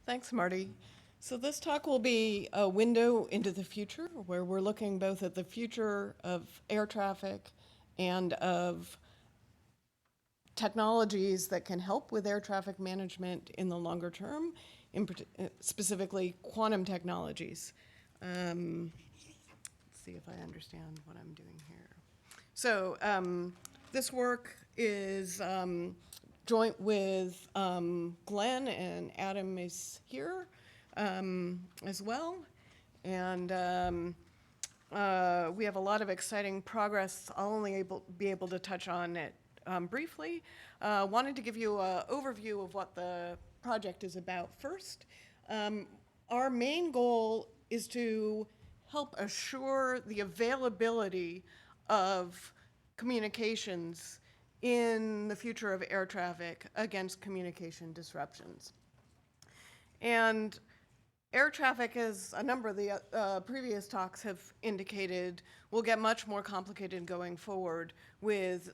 Thanks, Marty. So this talk will be a window into the future, where we're looking both at the future of air traffic and of technologies that can help with air traffic management in the longer term, specifically quantum technologies. Let's see if I understand what I'm doing here. So this work is joint with Glenn, and Adam is here as well. And we have a lot of exciting progress. I'll only be able to touch on it briefly. Wanted to give you an overview of what the project is about first. Our main goal is to help assure the availability of communications in the future of air traffic against communication disruptions. And air traffic, as a number of the previous talks have indicated, will get much more complicated going forward with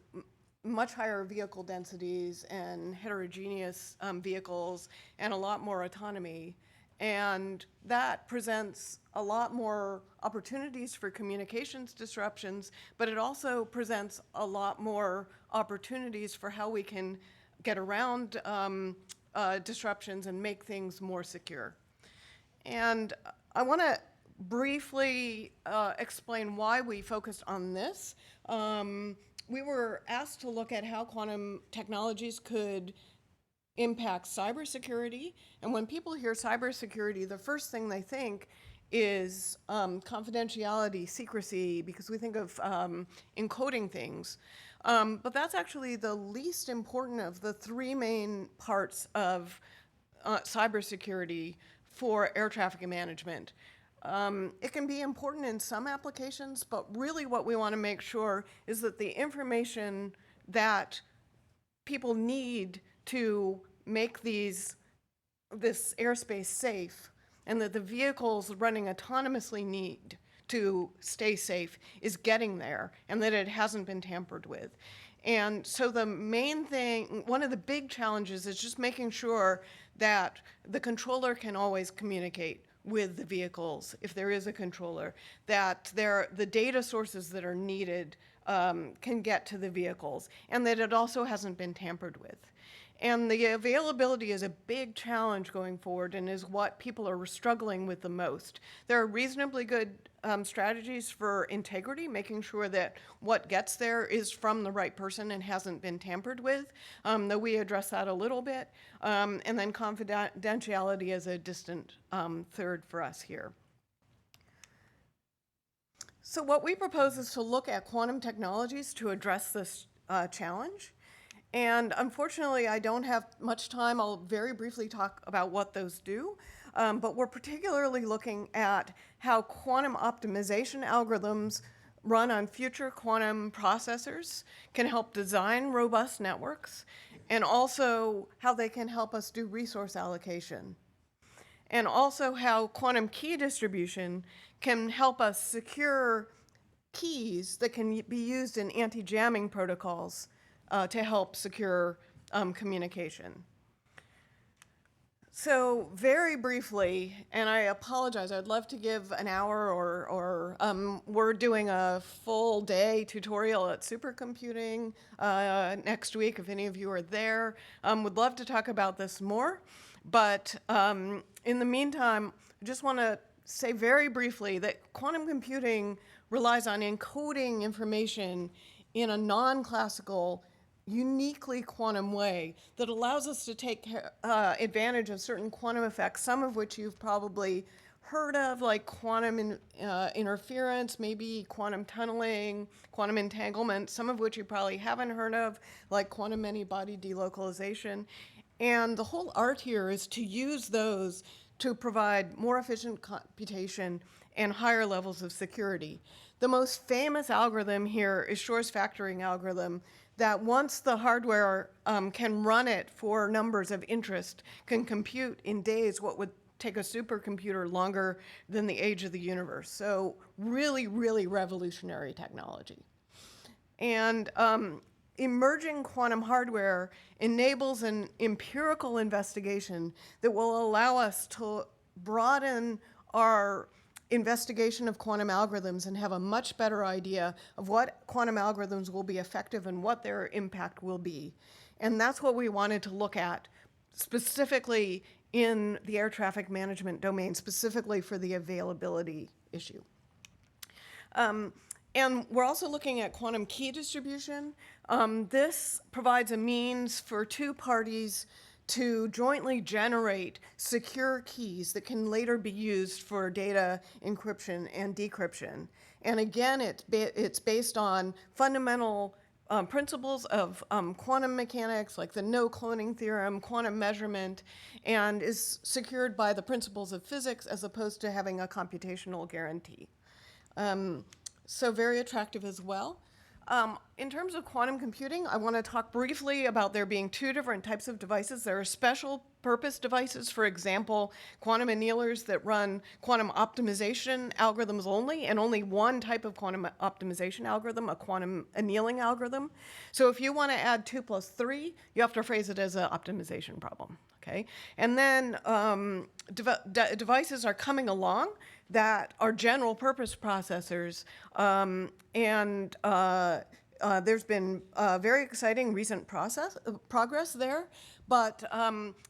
much higher vehicle densities and heterogeneous vehicles and a lot more autonomy. And that presents a lot more opportunities for communications disruptions, but it also presents a lot more opportunities for how we can get around disruptions and make things more secure. And I want to briefly explain why we focused on this. We were asked to look at how quantum technologies could impact cybersecurity. And when people hear cybersecurity, the first thing they think is confidentiality, secrecy, because we think of encoding things. But that's actually the least important of the three main parts of cybersecurity for air traffic management. It can be important in some applications, but really what we want to make sure is that the information that people need to make this airspace safe, and that the vehicles running autonomously need to stay safe, is getting there, and that it hasn't been tampered with. And so the main thing, one of the big challenges, is just making sure that the controller can always communicate with the vehicles, if there is a controller, that the data sources that are needed can get to the vehicles, and that it also hasn't been tampered with. And the availability is a big challenge going forward, and is what people are struggling with the most. There are reasonably good strategies for integrity, making sure that what gets there is from the right person and hasn't been tampered with, though we address that a little bit. And then confidentiality is a distant third for us here. So what we propose is to look at quantum technologies to address this challenge. And unfortunately, I don't have much time. I'll very briefly talk about what those do. But we're particularly looking at how quantum optimization algorithms run on future quantum processors can help design robust networks, and also how they can help us do resource allocation. And also how quantum key distribution can help us secure keys that can be used in anti-jamming protocols to help secure communication. So very briefly, and I apologize, I'd love to give an hour, or we're doing a full day tutorial at Supercomputing next week if any of you are there. Would love to talk about this more, but in the meantime, I just want to say very briefly that quantum computing relies on encoding information in a non-classical, uniquely quantum way that allows us to take advantage of certain quantum effects, some of which you've probably heard of, like quantum interference, maybe quantum tunneling, quantum entanglement, some of which you probably haven't heard of, like quantum many-body delocalization. And the whole art here is to use those to provide more efficient computation and higher levels of security. The most famous algorithm here is Shor's factoring algorithm, that once the hardware can run it for numbers of interest, can compute in days what would take a supercomputer longer than the age of the universe. So really, really revolutionary technology. And emerging quantum hardware enables an empirical investigation that will allow us to broaden our investigation of quantum algorithms and have a much better idea of what quantum algorithms will be effective and what their impact will be. And that's what we wanted to look at specifically in the air traffic management domain, specifically for the availability issue. And we're also looking at quantum key distribution. This provides a means for two parties to jointly generate secure keys that can later be used for data encryption and decryption. And again, it's based on fundamental principles of quantum mechanics, like the no cloning theorem, quantum measurement, and is secured by the principles of physics as opposed to having a computational guarantee. So very attractive as well. In terms of quantum computing, I want to talk briefly about there being two different types of devices. There are special purpose devices, for example, quantum annealers that run quantum optimization algorithms only, and only one type of quantum optimization algorithm, a quantum annealing algorithm. So if you want to add 2 plus 3, you have to phrase it as an optimization problem. Okay? And then devices are coming along that are general purpose processors, and there's been very exciting recent progress there, but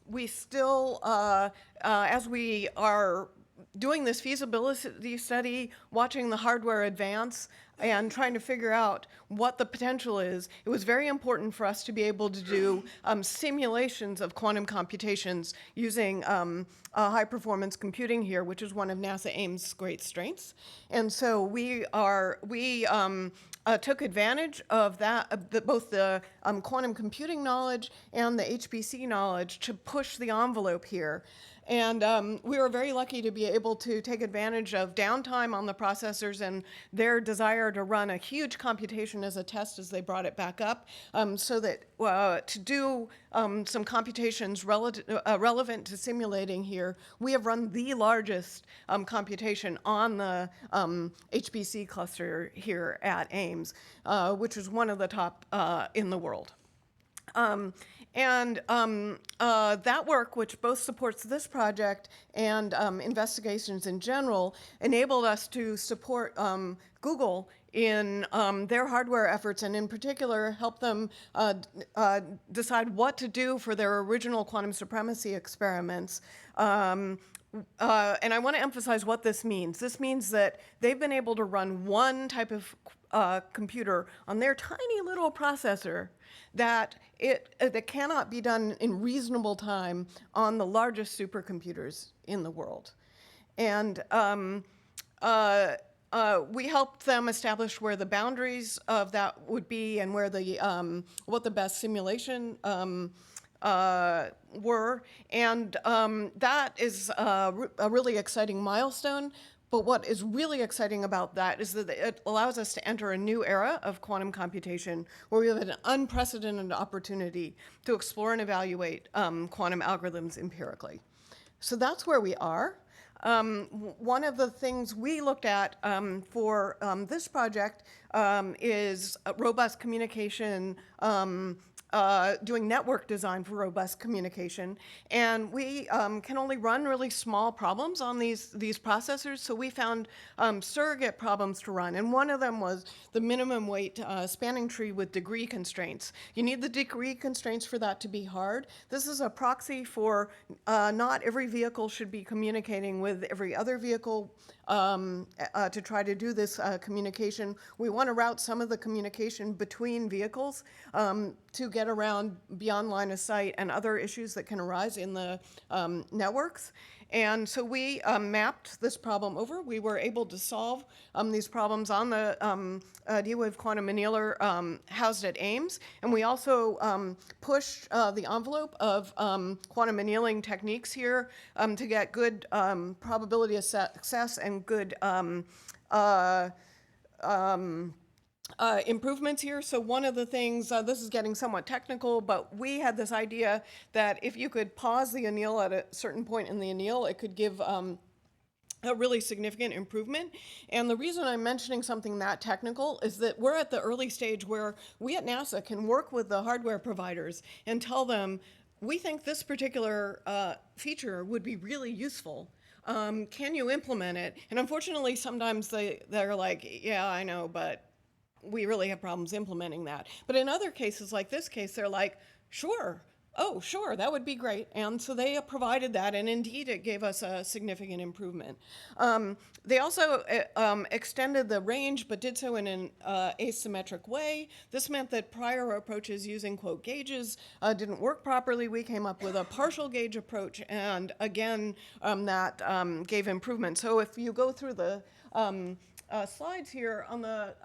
we still, as we are doing this feasibility study, watching the hardware advance, and trying to figure out what the potential is, it was very important for us to be able to do simulations of quantum computations using high-performance computing here, which is one of NASA AIM's great strengths. And so we took advantage of that, both the quantum computing knowledge and the HPC knowledge to push the envelope here. And we were very lucky to be able to take advantage of downtime on the processors and their desire to run a huge computation as a test as they brought it back up, so that to do some computations relevant to simulating here, we have run the largest computation on the HPC cluster here at Ames, which is one of the top in the world. That work, which both supports this project and investigations in general, enabled us to support Google in their hardware efforts, and in particular help them decide what to do for their original quantum supremacy experiments. And I want to emphasize what this means. This means that they've been able to run one type of computer on their tiny little processor that cannot be done in reasonable time on the largest supercomputers in the world. And we helped them establish where the boundaries of that would be and where the what the best simulation were, and that is a really exciting milestone. But what is really exciting about that is that it allows us to enter a new era of quantum computation where we have an unprecedented opportunity to explore and evaluate quantum algorithms empirically. So that's where we are. One of the things we looked at for this project is robust communication, doing network design for robust communication. And we can only run really small problems on these processors, so we found surrogate problems to run. And one of them was the minimum weight spanning tree with degree constraints. You need the degree constraints for that to be hard. This is a proxy for not every vehicle should be communicating with every other vehicle to try to do this communication. We want to route some of the communication between vehicles to get around beyond line of sight and other issues that can arise in the networks. And so we mapped this problem over. We were able to solve these problems on the D-Wave quantum annealer housed at Ames. And we also pushed the envelope of quantum annealing techniques here to get good probability of success and good improvements here. So one of the things, this is getting somewhat technical, but we had this idea that if you could pause the anneal at a certain point in the anneal, it could give a really significant improvement. And the reason I'm mentioning something that technical is that we're at the early stage where we at NASA can work with the hardware providers and tell them, we think this particular feature would be really useful. Can you implement it? And unfortunately, sometimes they're like, yeah, I know, but we really have problems implementing that. But in other cases, like this case, they're like, sure, oh, sure, that would be great. And so they provided that, and indeed it gave us a significant improvement. They also extended the range, but did so in an asymmetric way. This meant that prior approaches using quote gauges didn't work properly. We came up with a partial gauge approach, and again, that gave improvement. So if you go through the slides here on the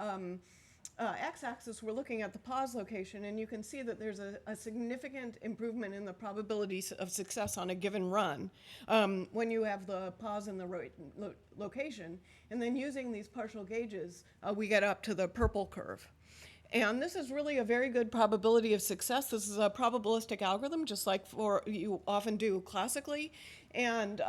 x-axis, we're looking at the pause location, and you can see that there's a significant improvement in the probability of success on a given run when you have the pause in the right location. And then using these partial gauges, we get up to the purple curve. And this is really a very good probability of success. This is a probabilistic algorithm, just like you often do classically. And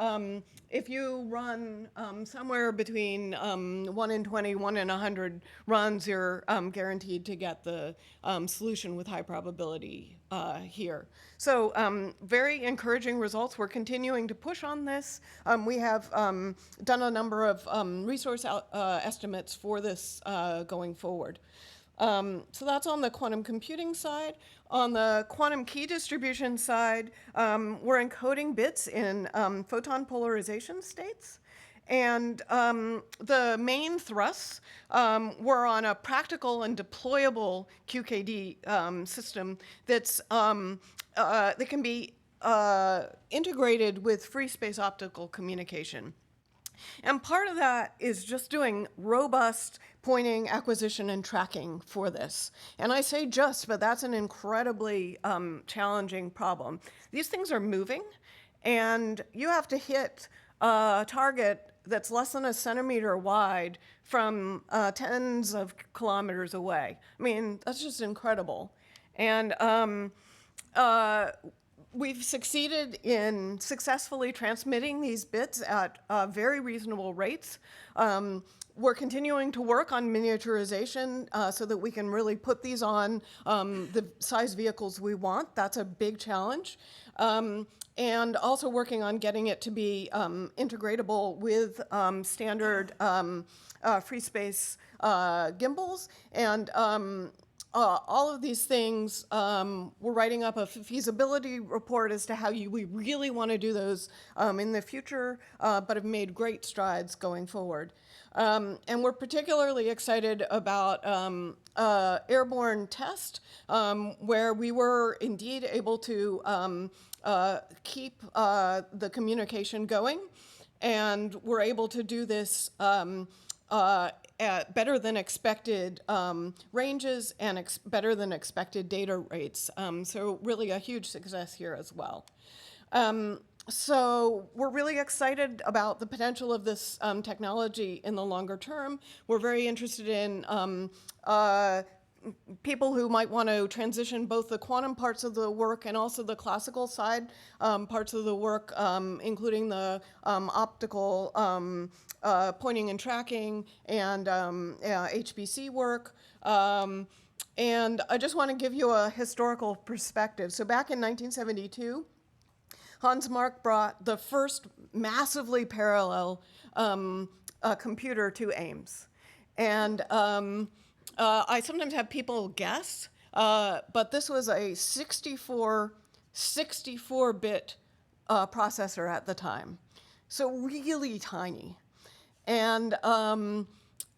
if you run somewhere between 1 in 20, 1 in 100 runs, you're guaranteed to get the solution with high probability here. So very encouraging results. We're continuing to push on this. We have done a number of resource estimates for this going forward. So that's on the quantum computing side. On the quantum key distribution side, we're encoding bits in photon polarization states. And the main thrusts were on a practical and deployable QKD system that can be integrated with free space optical communication. And part of that is just doing robust pointing, acquisition, and tracking for this. And I say just, but that's an incredibly challenging problem. These things are moving, and you have to hit a target that's less than a centimeter wide from tens of kilometers away. I mean, that's just incredible. And we've succeeded in successfully transmitting these bits at very reasonable rates. We're continuing to work on miniaturization so that we can really put these on the size vehicles we want. That's a big challenge. And also working on getting it to be integratable with standard free space gimbals. And all of these things, we're writing up a feasibility report as to how we really want to do those in the future, but have made great strides going forward. And we're particularly excited about Airborne Test, where we were indeed able to keep the communication going, and we're able to do this at better than expected ranges and better than expected data rates. So really a huge success here as well. So we're really excited about the potential of this technology in the longer term. We're very interested in people who might want to transition both the quantum parts of the work and also the classical side parts of the work, including the optical pointing and tracking and HPC work. And I just want to give you a historical perspective. So back in 1972, Hans Mark brought the first massively parallel computer to Ames. And I sometimes have people guess, but this was a 64-bit processor at the time. So really tiny. And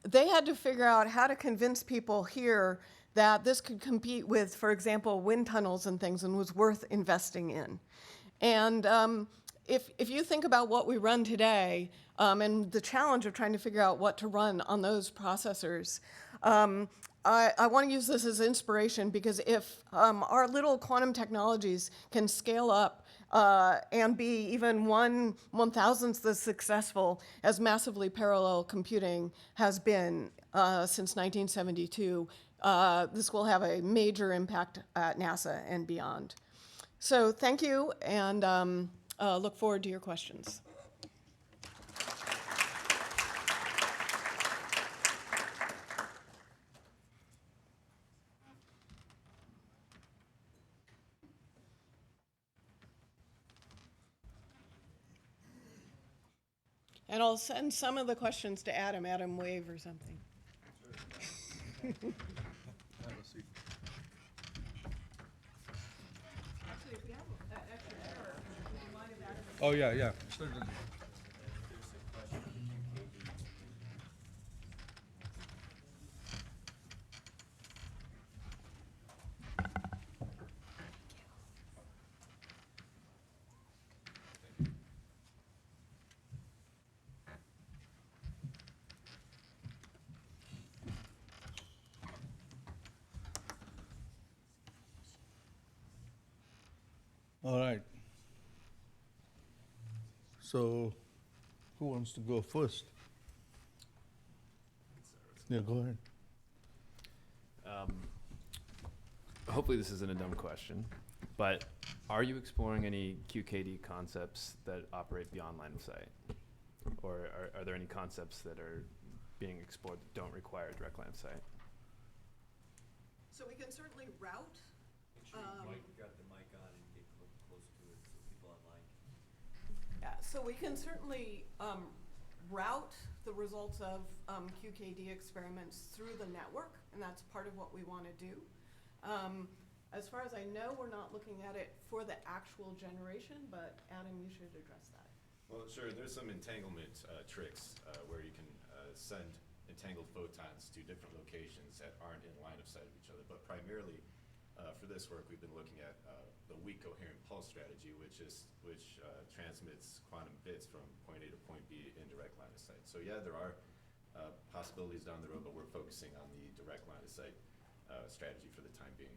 they had to figure out how to convince people here that this could compete with, for example, wind tunnels and things, and was worth investing in. And if you think about what we run today and the challenge of trying to figure out what to run on those processors, I want to use this as inspiration, because if our little quantum technologies can scale up and be even 1/1000th as successful as massively parallel computing has been since 1972, this will have a major impact at NASA and beyond. So thank you, and look forward to your questions. And I'll send some of the questions to Adam. Adam, wave or something. Have a seat. Actually, if you have an extra chair, would you mind if Adam? Oh, yeah, certainly. All right. So, who wants to go first? Yeah, go ahead. Hopefully this isn't a dumb question, but are you exploring any QKD concepts that operate beyond line of sight? Or are there any concepts that are being explored that don't require direct line of sight? So we can certainly route. Make sure Mike got the mic on and get close to it so people online. Yeah, so we can certainly route the results of QKD experiments through the network, and that's part of what we want to do. As far as I know, we're not looking at it for the actual generation, but Adam, you should address that. Well, sure. There's some entanglement tricks where you can send entangled photons to different locations that aren't in line of sight of each other. But primarily, for this work, we've been looking at the weak coherent pulse strategy, which transmits quantum bits from point A to point B in direct line of sight. So yeah, there are possibilities down the road, but we're focusing on the direct line of sight strategy for the time being.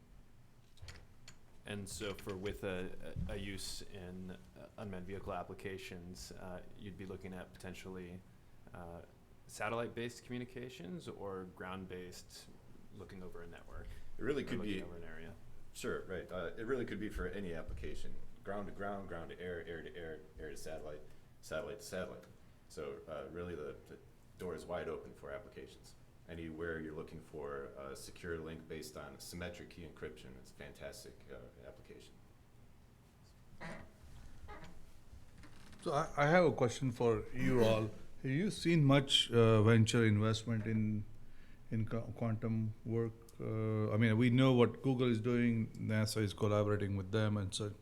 And so with a use in unmanned vehicle applications, you'd be looking at potentially satellite-based communications or ground-based, looking over a network? It really could be over an area. Sure, right. It really could be for any application: ground to ground, ground to air, air to air, air to satellite, satellite to satellite. So really, the door is wide open for applications. Anywhere you're looking for a secure link based on symmetric key encryption, it's a fantastic application. So I have a question for you all. Have you seen much venture investment in quantum work? I mean, we know what Google is doing. NASA is collaborating with them and such,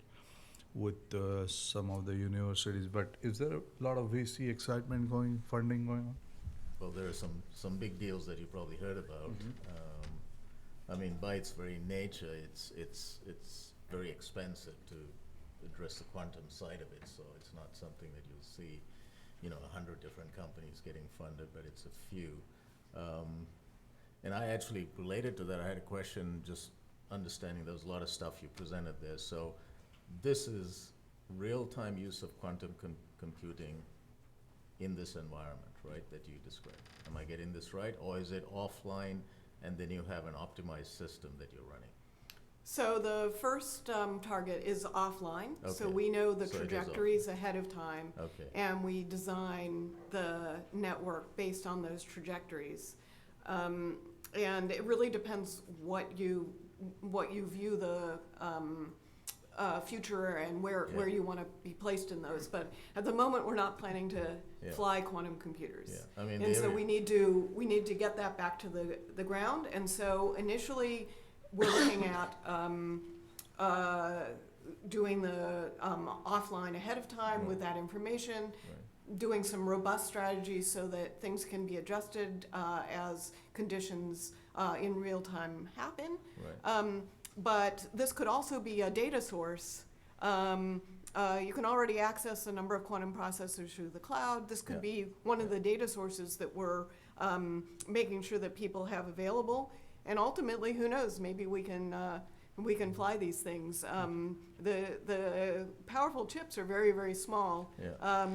with some of the universities. But is there a lot of VC excitement funding going on? Well, there are some big deals that you probably heard about. I mean, by its very nature, it's very expensive to address the quantum side of it. So it's not something that you'll see, 100 different companies getting funded, but it's a few. And I actually, related to that, I had a question just understanding there was a lot of stuff you presented there. So this is real-time use of quantum computing in this environment, right, that you described. Am I getting this right? Or is it offline and then you have an optimized system that you're running? So the first target is offline. So Okay. we know the So it is trajectories ahead of time. Okay. And we design the network based on those trajectories. And it really depends what you view the future and where you want to be placed in those. But at the moment, we're not planning to fly quantum computers. Yeah. I mean, And so we need to get that back to the ground. And so initially, we're looking at doing the offline ahead of time with that information, doing some robust strategies so that things can be adjusted as conditions in real time happen. Right. But this could also be a data source. You can already access a number of quantum processors through the cloud. This could be one of the data sources that we're making sure that people have available. And ultimately, who knows, maybe we can fly these things. The powerful chips are very, very small. Yeah.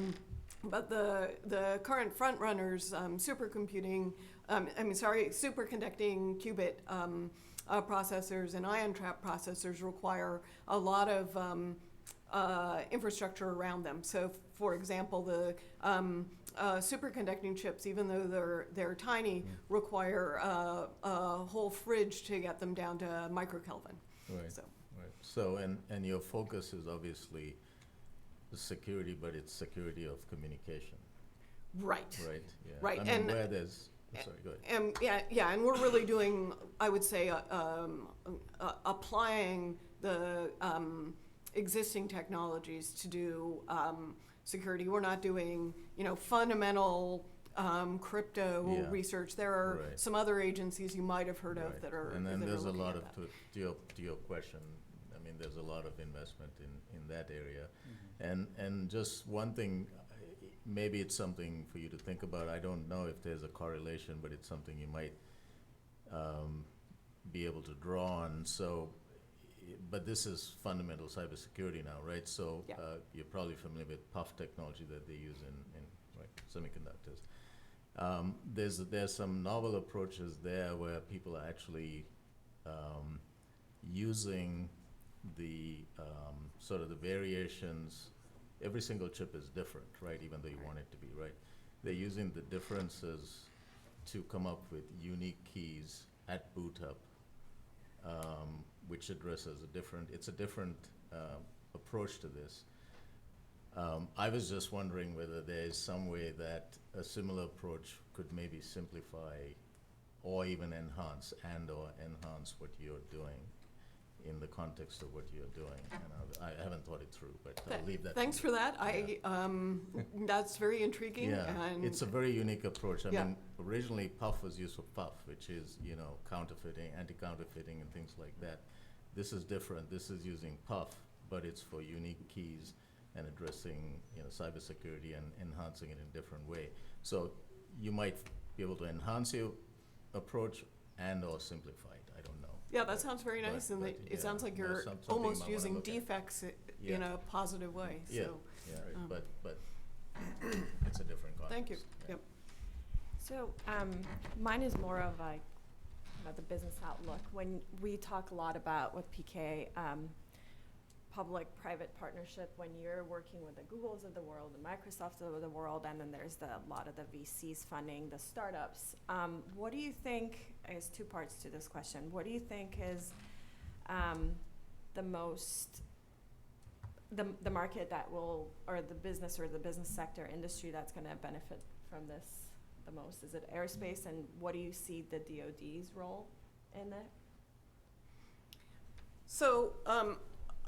But the current front runners, superconducting qubit processors and ion trap processors require a lot of infrastructure around them. So, for example, the superconducting chips, even though they're tiny, require a whole fridge to get them down to microkelvin. Right. So. Right. So, and your focus is obviously the security, but it's security of communication. Right. right? Yeah. Right, I mean, and- where there's, sorry, go ahead. And yeah, and we're really doing, I would say, applying the existing technologies to do security. We're not doing, fundamental crypto Yeah. research. There are Right. some other agencies you might have heard of Right. that are. And then that are there's a looking lot at of, that. to your question, I mean, there's a lot of investment in that area. Mm-hmm. And just one thing, maybe it's something for you to think about. I don't know if there's a correlation, but it's something you might be able to draw on. So, but this is fundamental cybersecurity now, right? So Yeah. you're probably familiar with PUF technology that they use in right, semiconductors. There's some novel approaches there where people are actually using the sort of the variations. Every single chip is different, right? Even though you want it to be, right? They're using the differences to come up with unique keys at boot up, which addresses it's a different approach to this. I was just wondering whether there is some way that a similar approach could maybe simplify or even enhance what you're doing in the context of what you're doing. And I haven't thought it through, but I'll leave that. Thanks for that. That's very intriguing. Yeah, And it's a very unique approach. I Yeah. mean, originally PUF was used for PUF, which is, counterfeiting, anti-counterfeiting and things like that. This is different. This is using PUF, but it's for unique keys and addressing, cybersecurity and enhancing it in a different way. So you might be able to enhance your approach and or simplify it. I don't know. Yeah, that sounds very But- nice, and but, it sounds like no, you're something you almost might wanna using look at. defects Yeah. in a positive way, Yeah, so, yeah, um, but it's a different context. thank you. Yeah. Yep. So, mine is more of a, the business outlook. When we talk a lot about with PK, public-private partnership, when you're working with the Googles of the world, the Microsofts of the world, and then there's a lot of the VCs funding the startups. What do you think, I guess two parts to this question, what do you think is the most, the market that will, or the business sector industry that's gonna benefit from this the most? Is it aerospace, and what do you see the DoD's role in it? So,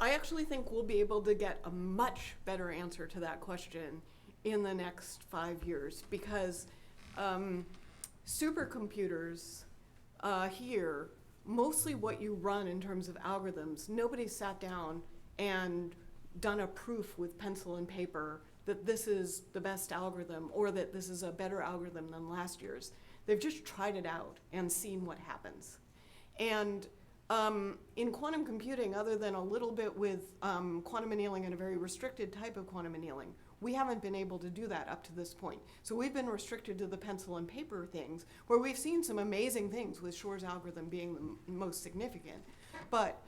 I actually think we'll be able to get a much better answer to that question in the next 5 years, because supercomputers here, mostly what you run in terms of algorithms, nobody sat down and done a proof with pencil and paper that this is the best algorithm or that this is a better algorithm than last year's. They've just tried it out and seen what happens. And in quantum computing, other than a little bit with quantum annealing and a very restricted type of quantum annealing, we haven't been able to do that up to this point. So we've been restricted to the pencil and paper things, where we've seen some amazing things, with Shor's algorithm being the most significant. But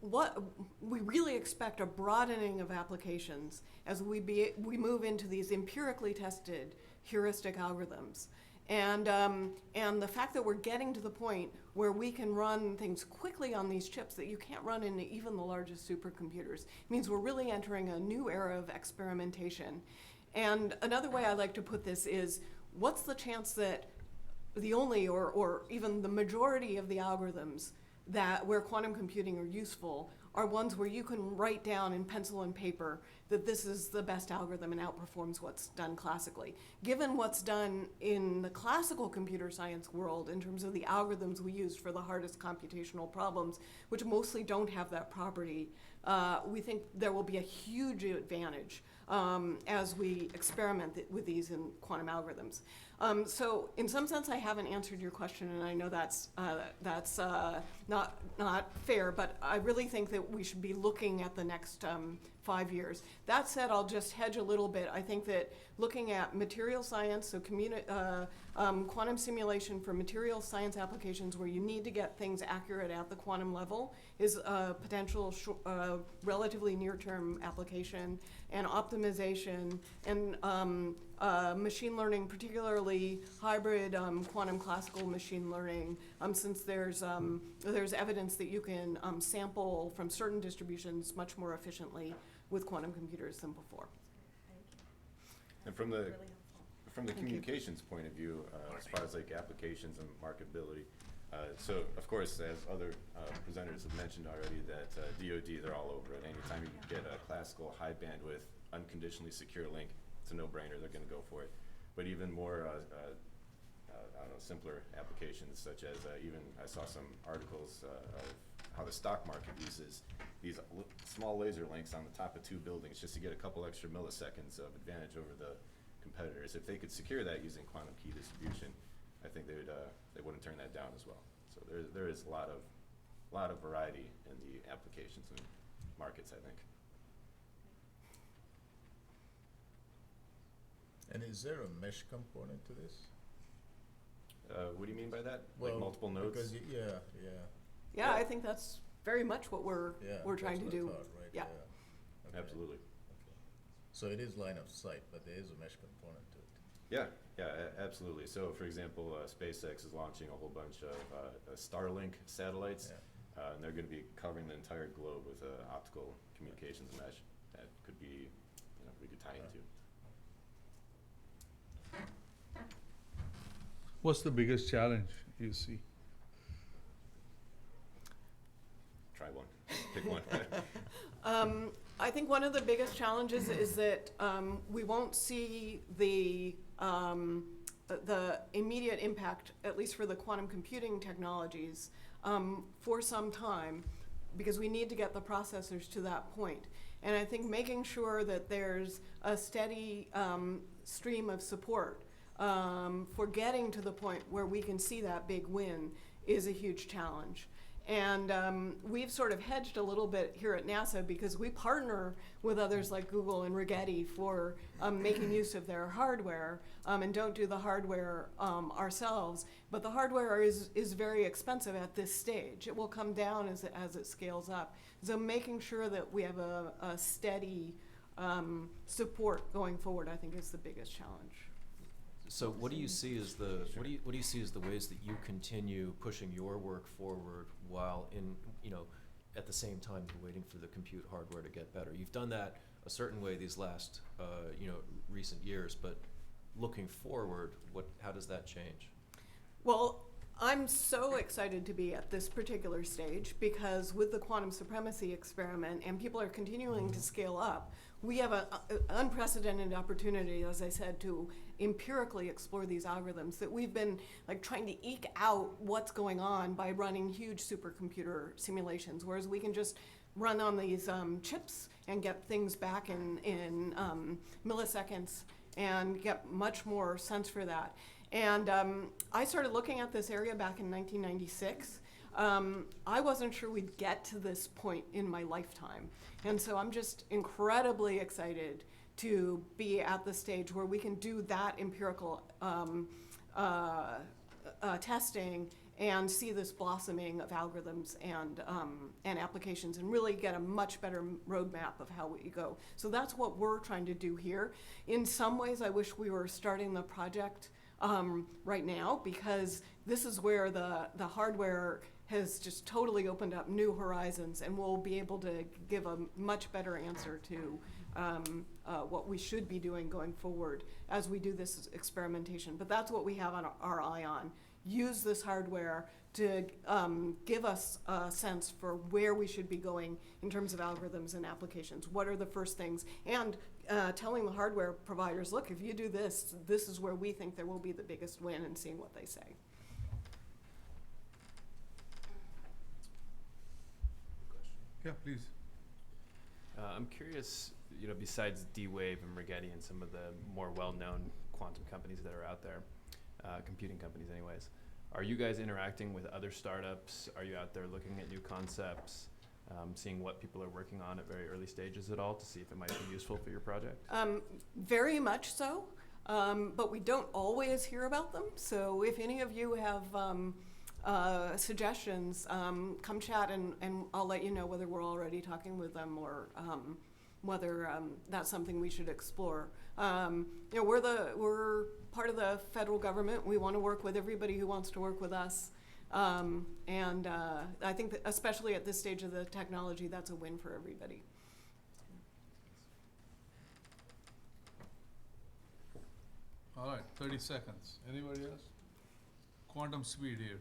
what we really expect a broadening of applications as we move into these empirically tested heuristic algorithms. And the fact that we're getting to the point where we can run things quickly on these chips that you can't run in even the largest supercomputers means we're really entering a new era of experimentation. And another way I like to put this is, what's the chance that the only or even the majority of the algorithms that where quantum computing are useful are ones where you can write down in pencil and paper that this is the best algorithm and outperforms what's done classically. Given what's done in the classical computer science world in terms of the algorithms we used for the hardest computational problems, which mostly don't have that property, we think there will be a huge advantage as we experiment with these in quantum algorithms. So in some sense, I haven't answered your question, and I know that's not fair, but I really think that we should be looking at the next 5 years. That said, I'll just hedge a little bit. I think that looking at material science, so quantum simulation for material science applications where you need to get things accurate at the quantum level is a potential relatively near-term application, and optimization and machine learning, particularly hybrid quantum classical machine learning, since there's evidence that you can sample from certain distributions much more efficiently with quantum computers than before. And from the Really helpful. From the Thank you. communications point of view, as far as like applications and marketability, so of course, as other presenters have mentioned already, that DoD, they're all over it. Anytime you can get a classical high bandwidth, unconditionally secure link, it's a no-brainer, they're gonna go for it. But even more, I don't know, simpler applications such as even, I saw some articles of how the stock market uses these small laser links on the top of 2 buildings just to get a couple extra milliseconds of advantage over the competitors. If they could secure that using quantum key distribution, I think they wouldn't turn that down as well. So there is a lot of variety in the applications and markets, I think. And is there a mesh component to this? What do you mean by that? Like multiple nodes? Because yeah. Yeah, I think that's very much what we're trying to that's what I do. thought, right? Yeah. Okay. Absolutely. Okay. So it is line of sight, but there is a mesh component to it. Yeah, absolutely. So, for example, SpaceX is launching a whole bunch of Starlink satellites, and they're going to be covering the entire globe with optical communications mesh that could be, we could tie into. What's the biggest challenge you see? Try one. Pick one. I think one of the biggest challenges is that we won't see the immediate impact, at least for the quantum computing technologies, for some time, because we need to get the processors to that point. And I think making sure that there's a steady stream of support for getting to the point where we can see that big win is a huge challenge. And we've sort of hedged a little bit here at NASA because we partner with others like Google and Rigetti for making use of their hardware and don't do the hardware ourselves. But the hardware is very expensive at this stage. It will come down as it scales up. So making sure that we have a steady support going forward, I think, is the biggest challenge. So what do you see as the what do you see as the ways that you continue pushing your work forward while at the same time you're waiting for the compute hardware to get better? You've done that a certain way these last recent years, but looking forward, how does that change? Well, I'm so excited to be at this particular stage because with the quantum supremacy experiment and people are continuing to scale up, we have an unprecedented opportunity, as I said, to empirically explore these algorithms that we've been trying to eke out what's going on by running huge supercomputer simulations, whereas we can just run on these chips and get things back in milliseconds and get much more sense for that. And I started looking at this area back in 1996. I wasn't sure we'd get to this point in my lifetime. And so I'm just incredibly excited to be at the stage where we can do that empirical testing and see this blossoming of algorithms and applications and really get a much better roadmap of how we go. So that's what we're trying to do here. In some ways, I wish we were starting the project right now, because this is where the hardware has just totally opened up new horizons, and we'll be able to give a much better answer to what we should be doing going forward as we do this experimentation. But that's what we have on our eye on. Use this hardware to give us a sense for where we should be going in terms of algorithms and applications. What are the first things? And telling the hardware providers, look, if you do this, this is where we think there will be the biggest win, and seeing what they say. Yeah, please. I'm curious, besides D-Wave and Rigetti and some of the more well-known quantum companies that are out there, computing companies anyways, are you guys interacting with other startups? Are you out there looking at new concepts, seeing what people are working on at very early stages at all to see if it might be useful for your project? Very much so, but we don't always hear about them. So if any of you have suggestions, come chat and I'll let you know whether we're already talking with them or whether that's something we should explore. We're part of the federal government. We want to work with everybody who wants to work with us. And I think that especially at this stage of the technology, that's a win for everybody. All right, 30 seconds. Anybody else? Quantum speed here.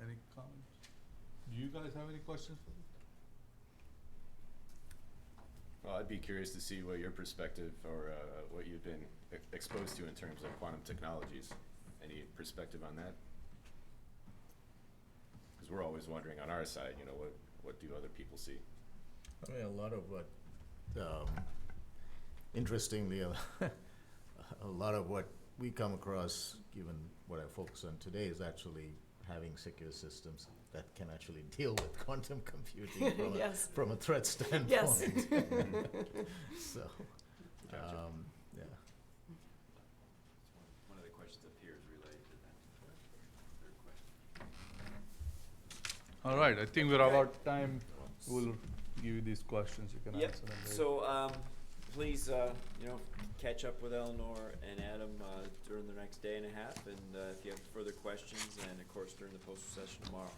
Any comments? Do you guys have any questions for me? Well, I'd be curious to see what your perspective or what you've been exposed to in terms of quantum technologies. Any perspective on that? Because we're always wondering on our side, you know, what do other people see? I mean, a lot of what, interestingly, a lot of what we come across, given what I focus on today, is actually having secure systems that can actually deal with quantum computing from, Yes. from a threat standpoint. Yes. So, Gotcha. yeah. One of the questions up here is related to that. Third question. All right, I think we're about time. We'll give you these questions. You can Yep, answer them later. so, please, catch up with Eleanor and Adam, during the next day and a half, and, if you have further questions, and of course during the postal session tomorrow.